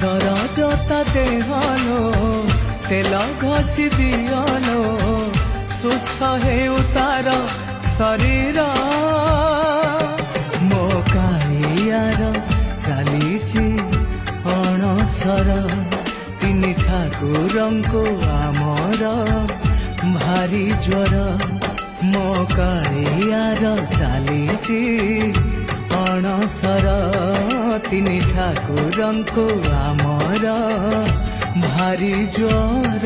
ଦରଜତା ଦେହଲୋ ତେଲ ଘଷି ଦିଅଲୋ ସୁସ୍ଥ ହେଉ ତାର ଶରୀର। ମୋ କାଳିଆର ଚାଲିଛି ଅଣସର ତିନି ଠାକୁରଙ୍କୁ ଆମର ଭାରି ଜ୍ୱର। ମୋ କାଳିଆର ଚାଲିଛି ଅଣସର ତିନି ଠାକୁରଙ୍କୁ ଆମର ଭାରି ଜ୍ୱର।